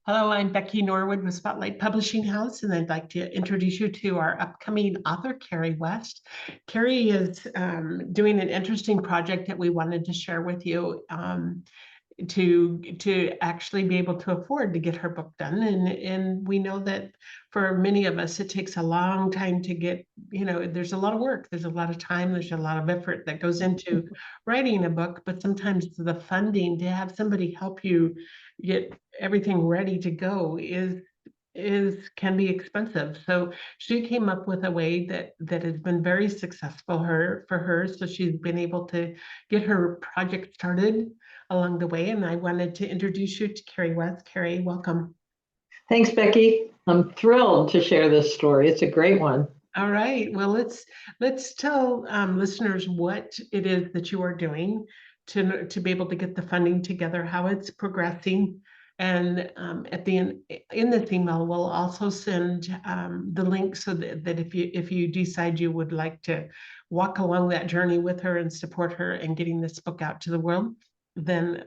Hello, I'm Becky Norwood with Spotlight Publishing House, and I'd like to introduce you to our upcoming author, Carrie West. Carrie is doing an interesting project that we wanted to share with you to actually be able to afford to get her book done. And we know that for many of us, it takes a long time to get, there's a lot of work, there's a lot of time, there's a lot of effort that goes into writing a book, but sometimes the funding to have somebody help you get everything ready to go is can be expensive. So she came up with a way that has been very successful for her. So she's been able to get her project started along the way. And I wanted to introduce you to Carrie West. Carrie, welcome. Thanks, Becky. I'm thrilled to share this story. It's a great one. All right. Well, let's tell listeners what it is that you are doing to be able to get the funding together, how it's progressing. And at the end, in this email, we'll also send the link so that if you decide you would like to walk along that journey with her and support her in getting this book out to the world, then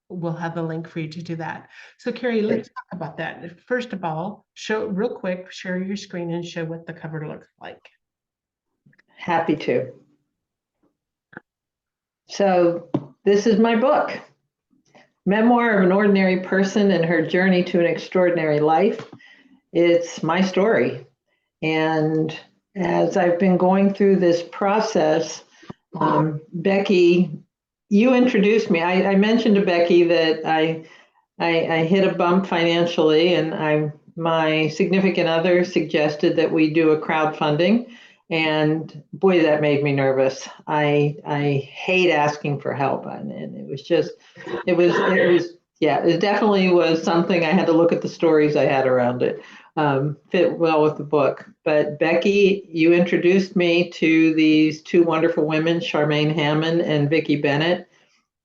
we'll have the link for you to do that. So Carrie, let's talk about that. First of all, show real quick, share your screen and show what the cover looks like. Happy to. So this is my book, Memoir of an Ordinary Person and Her Journey to an Extraordinary Life. It's my story. And as I've been going through this process, Becky, you introduced me. I mentioned to Becky that I hit a bump financially, and my significant other suggested that we do a crowdfunding, and boy, that made me nervous. I hate asking for help, and it definitely was something. I had to look at the stories I had around it. Fit well with the book. But Becky, you introduced me to these two wonderful women, Charmaine Hammond and Vicki Bennett,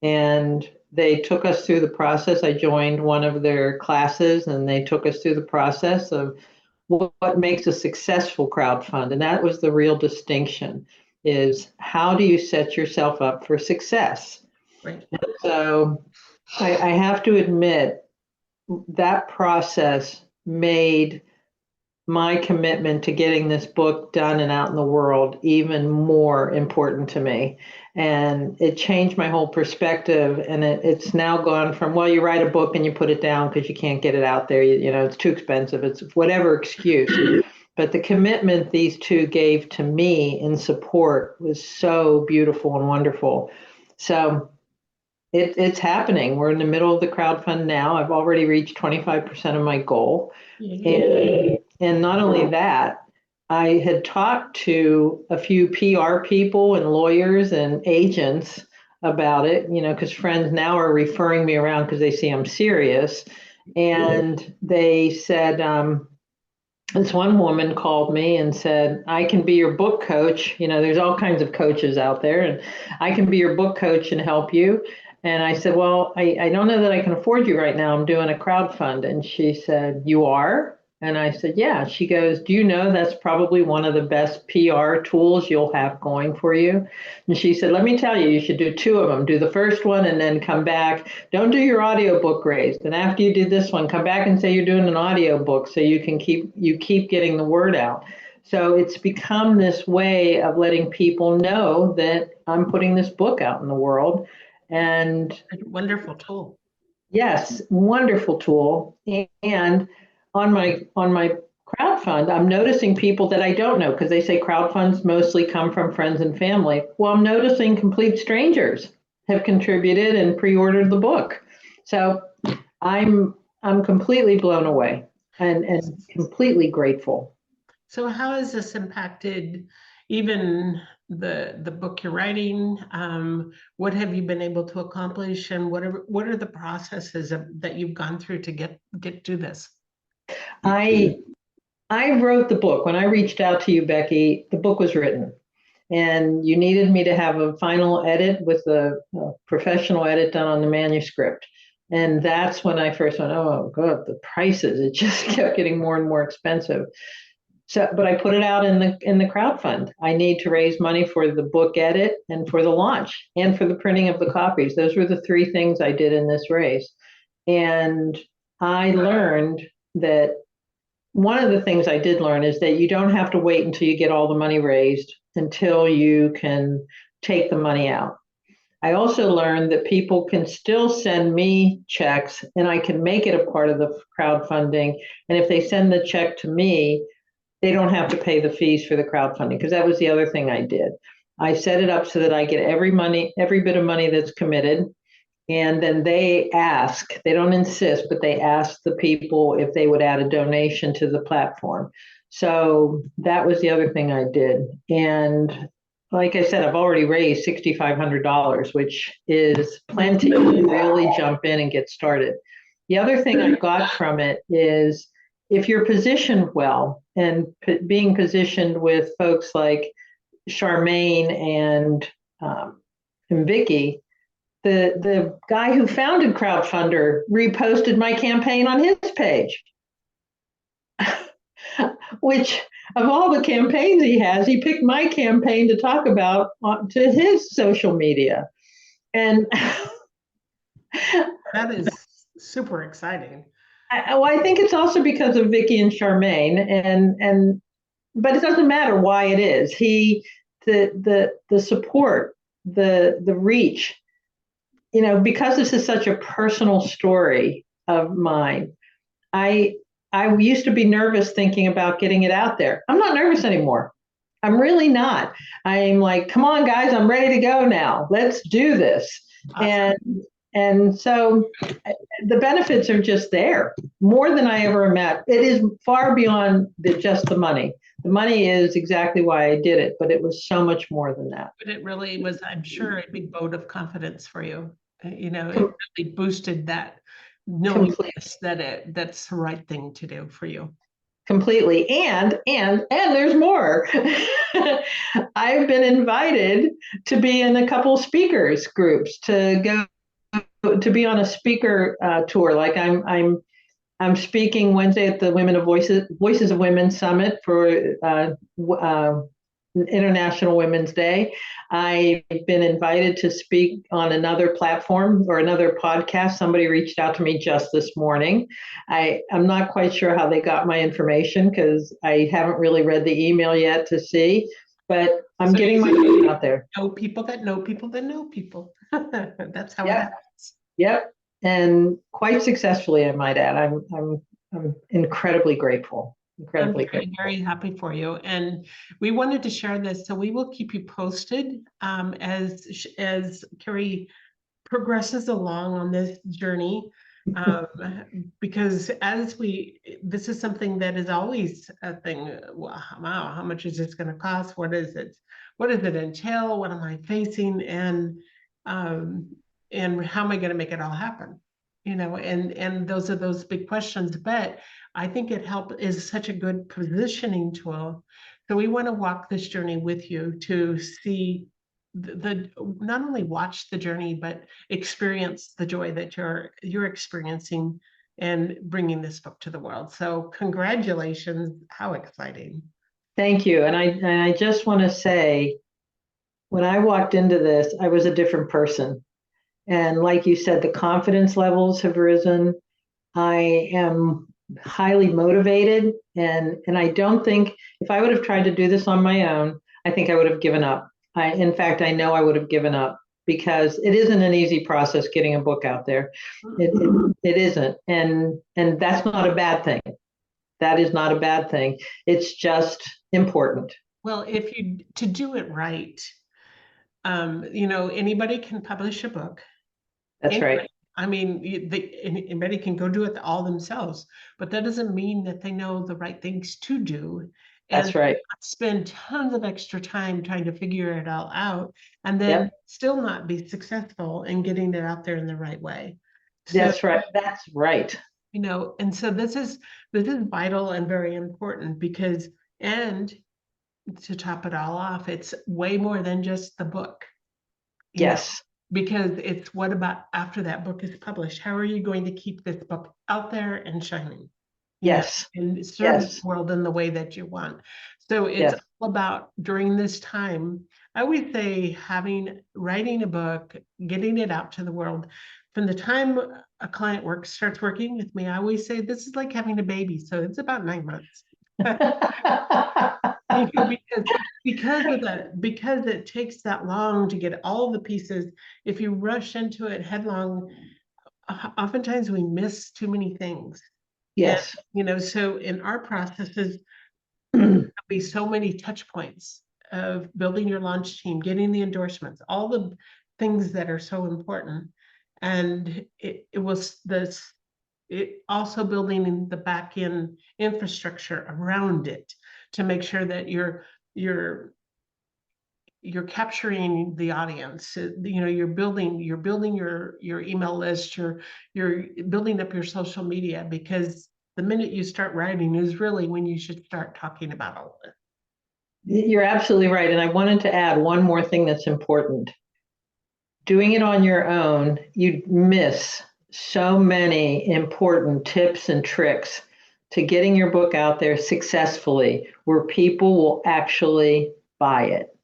and they took us through the process. I joined one of their classes, and they took us through the process of what makes a successful crowdfund. And that was the real distinction, is how do you set yourself up for success? Right. And so I have to admit that process made my commitment to getting this book done and out in the world even more important to me. And it changed my whole perspective. And it's now gone from, well, you write a book and you put it down because you can't get it out there. It's too expensive. It's whatever excuse. But the commitment these two gave to me in support was so beautiful and wonderful. So it's happening. We're in the middle of the crowdfund now. I've already reached 25% of my goal. And not only that, I had talked to a few PR people and lawyers and agents about it, because friends now are referring me around because they see I'm serious. And they said, this one woman called me and said, I can be your book coach. There's all kinds of coaches out there, and I can be your book coach and help you. And I said, well, I don't know that I can afford you right now. I'm doing a crowdfund. And she said, you are? And I said, yeah. She goes, do you know that's probably one of the best PR tools you'll have going for you? And she said, let me tell you, you should do two of them. Do the first one and then come back. Don't do your audiobook raised. And after you do this one, come back and say you're doing an audiobook so you can keep getting the word out. So it's become this way of letting people know that I'm putting this book out in the world. And a wonderful tool. Yes, wonderful tool. And on my crowdfund, I'm noticing people that I don't know, because they say crowdfunds mostly come from friends and family. Well, I'm noticing complete strangers have contributed and pre-ordered the book. So I'm completely blown away and completely grateful. So how has this impacted even the book you're writing? What have you been able to accomplish, and what are the processes that you've gone through to get to this? I wrote the book. When I reached out to you, Becky, the book was written, and you needed me to have a final edit with a professional edit done on the manuscript. And that's when I first went, oh God, the prices, it just kept getting more and more expensive. So, but I put it out in the crowdfund. I need to raise money for the book edit and for the launch and for the printing of the copies. Those were the three things I did in this race. And I learned that one of the things I did learn is that you don't have to wait until you get all the money raised until you can take the money out. I also learned that people can still send me checks and I can make it a part of the crowdfunding. And if they send the check to me, they don't have to pay the fees for the crowdfunding, because that was the other thing I did. I set it up so that I get every bit of money that's committed. And then they don't insist, but they ask the people if they would add a donation to the platform. So that was the other thing I did. And like I said, I've already raised $6,500, which is plenty to really jump in and get started. The other thing I got from it is, if you're positioned well and being positioned with folks like Charmaine and Vicky, the guy who founded Crowdfunder reposted my campaign on his page, which of all the campaigns he has, he picked my campaign to talk about to his social media. And That is super exciting. I think it's also because of Vicky and Charmaine, and but it doesn't matter why it is. The support, the reach, because this is such a personal story of mine. I used to be nervous thinking about getting it out there. I'm not nervous anymore. I'm really not. I'm like, come on, guys, I'm ready to go now. Let's do this. Awesome. And so the benefits are just there, more than I ever imagined. It is far beyond just the money. The money is exactly why I did it, but it was so much more than that. But it really was, I'm sure, a big vote of confidence for you. It really boosted that knowing that's the right thing to do for you. Completely. And there's more. I've been invited to be in a couple speakers groups, to go to be on a speaker tour. Like I'm speaking Wednesday at the Voices of Women Summit for International Women's Day. I've been invited to speak on another platform or another podcast. Somebody reached out to me just this morning. I'm not quite sure how they got my information, because I haven't really read the email yet to see, but I'm getting my name out there. Know people that know people that know people. That's how it Yep. happens. Yep. And quite successfully, I might add. I'm incredibly grateful. Incredibly I'm very, grateful. very happy for you. And we wanted to share this, so we will keep you posted as Carrie progresses along on this journey. Because this is something that is always a thing. Wow, how much is this going to cost? What is it? What does it entail? What am I facing? And how am I going to make it all happen? And those are those big questions. But I think is such a good positioning tool. So we want to walk this journey with you to see not only watch the journey, but experience the joy that you're experiencing and bringing this book to the world. So congratulations. How exciting. Thank you. And I just want to say, when I walked into this, I was a different person. And like you said, the confidence levels have risen. I am highly motivated. And I don't think, if I would have tried to do this on my own, I think I would have given up. In fact, I know I would have given up, because it isn't an easy process getting a book out there. It isn't. And that's not a bad thing. That is not a bad thing. It's just important. Well, to do it right, anybody can publish a book. That's Anybody. right. I mean, anybody can go do it all themselves, but that doesn't mean that they know the right things to do. And That's right. spend tons of extra time trying to figure it all out, and then Yep. still not be successful in getting it out there in the right way. So, That's right. That's right. and so this is vital and very important, because, and to top it all off, it's way more than just the book. Yes. Because it's, what about after that book is published? How are you going to keep this book out there and shining? Yes. And serve the Yes. world in the way that you want. So it's Yes. all about, during this time, I would say, writing a book, getting it out to the world, from the time a client starts working with me, I always say this is like having a baby. So it's about 9 months. Because it takes that long to get all the pieces. If you rush into it headlong, oftentimes we miss too many things. Yes. So in our processes, there'll be so many touch points of building your launch team, getting the endorsements, all the things that are so important. And it was this, it also building in the back end infrastructure around it to make sure that you're capturing the audience. You're building your email list, you're building up your social media, because the minute you start writing is really when you should start talking about all of it. You're absolutely right. And I wanted to add one more thing that's important. Doing it on your own, you miss so many important tips and tricks to getting your book out there successfully, where people will actually buy it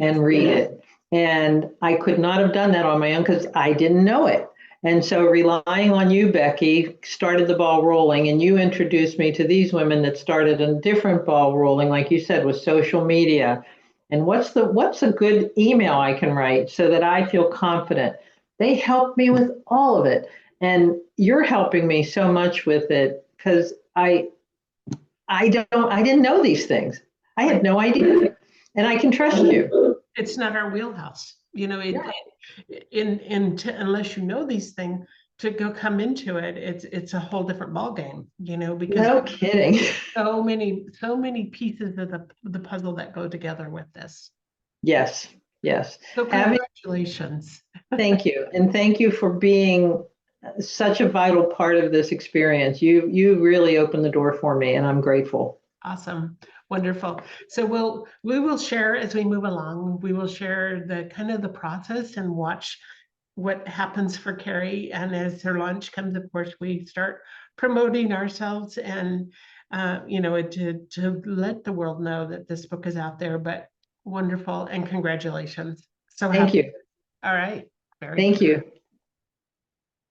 and read it. And I could not have done that on my own because I didn't know it. And so relying on you, Becky, started the ball rolling, and you introduced me to these women that started a different ball rolling, like you said, with social media. And what's a good email I can write so that I feel confident? They helped me with all of it. And you're helping me so much with it because I didn't know these things. I had no idea. And I can trust you. It's not our wheelhouse, unless you know these things, to go come into it, it's a whole different ballgame, because No kidding. so many pieces of the puzzle that go together with this. Yes, yes. So congratulations. Thank you. And thank you for being such a vital part of this experience. You really opened the door for me, and I'm grateful. Awesome. Wonderful. So we will share as we move along. We will share the kind of the process and watch what happens for Carrie. And as her launch comes, of course, we start promoting ourselves and to let the world know that this book is out there. But wonderful, and congratulations. So Thank happy. you. All right. Very Thank good. you.